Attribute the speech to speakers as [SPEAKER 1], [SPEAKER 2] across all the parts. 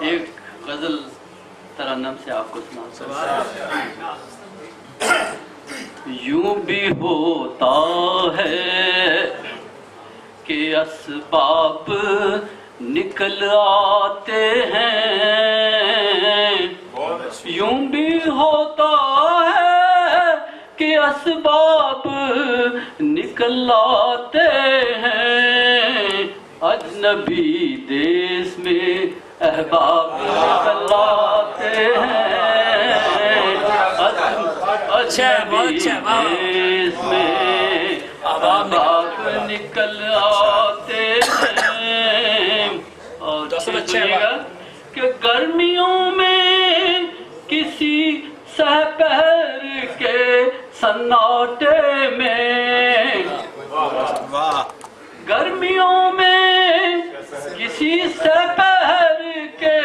[SPEAKER 1] ایک غزل ترنم سے آپ کو سنا. یوں بھی ہوتا ہے کہ اسباب نکل آتے ہیں، یوں بھی ہوتا ہے کہ اسباب نکل آتے ہیں، اجنبی دیس میں احباب نکل آتے ہیں، اجنبی دیس میں احباب نکل آتے ہیں. اور سمجھیے گا کہ گرمیوں میں کسی سپہر کے سناٹے میں، گرمیوں میں کسی سپہر کے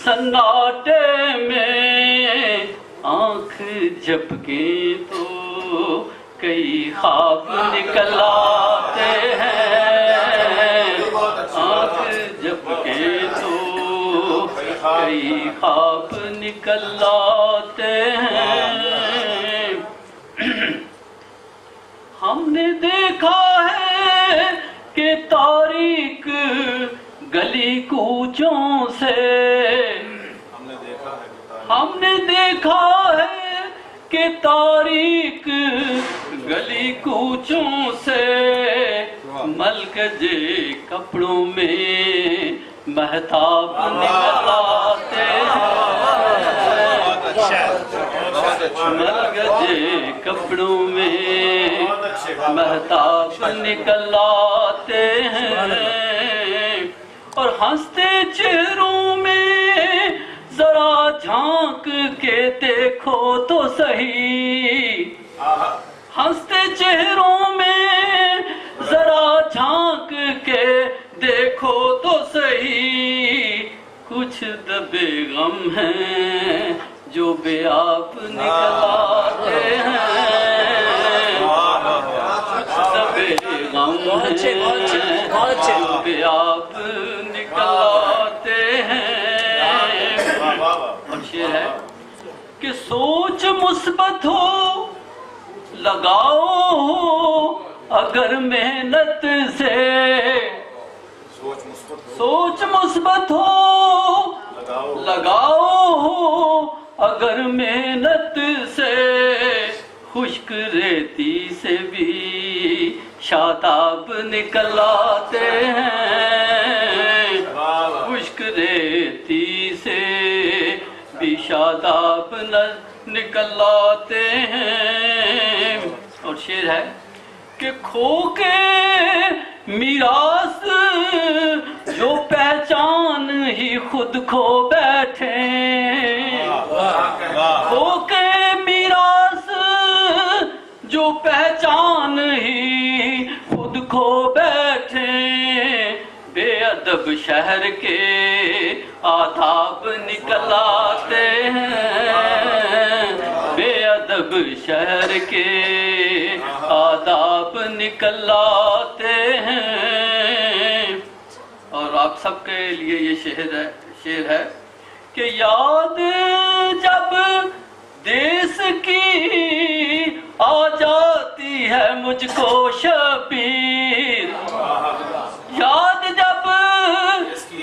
[SPEAKER 1] سناٹے میں آنکھ جھپکیں تو کئی خواب نکل آتے ہیں، آنکھ جھپکیں تو کئی خواب نکل آتے ہیں. ہم نے دیکھا ہے کہ تاریک گلی کوچوں سے، ہم نے دیکھا ہے کہ تاریک گلی کوچوں سے ملکجے کپڑوں میں مہتاب نکل آتے ہیں، ملکجے کپڑوں میں مہتاب نکل آتے ہیں. اور ہنستے چہروں میں ذرا جھانک کے دیکھو تو صحیح، ہنستے چہروں میں ذرا جھانک کے دیکھو تو صحیح، کچھ دبے غم ہیں جو بے آپ نکل آتے ہیں، دبے غم ہیں جو بے آپ نکل آتے ہیں. اور شعر ہے کہ سوچ مثبت ہو لگاؤ اگر محنت سے، سوچ مثبت ہو لگاؤ اگر محنت سے، خشک ریتی سے بھی شاداب نکل آتے ہیں، خشک ریتی سے بھی شاداب نکل آتے ہیں. اور شعر ہے کہ کھو کے میراث جو پہچان ہی خود کھو بیٹھے، کھو کے میراث جو پہچان ہی خود کھو بیٹھے، بے ادب شہر کے آداب نکل آتے ہیں، بے ادب شہر کے آداب نکل آتے ہیں. اور آپ سب کے لیے یہ شعر ہے کہ یاد جب دیس کی آ جاتی ہے مجھ کو شبیر، یاد جب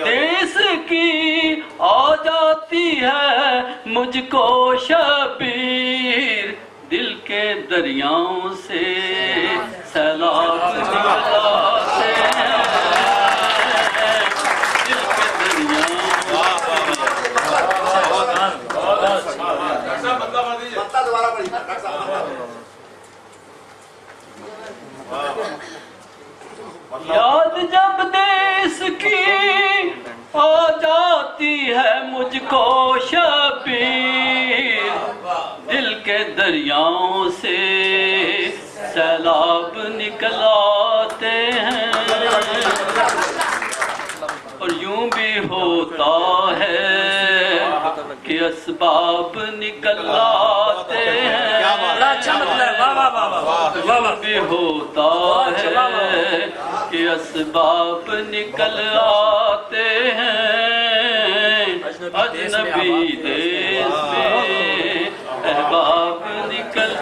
[SPEAKER 1] دیس کی آ جاتی ہے مجھ کو شبیر، دل کے دریاؤں سے سیلاب نکل آتے ہیں، دل کے دریاؤں یاد جب دیس کی آ جاتی ہے مجھ کو شبیر، دل کے دریاؤں سے سیلاب نکل آتے ہیں. اور یوں بھی ہوتا ہے کہ اسباب نکل آتے ہیں، یوں بھی ہوتا ہے کہ اسباب نکل آتے ہیں، اجنبی دیس میں احباب نکل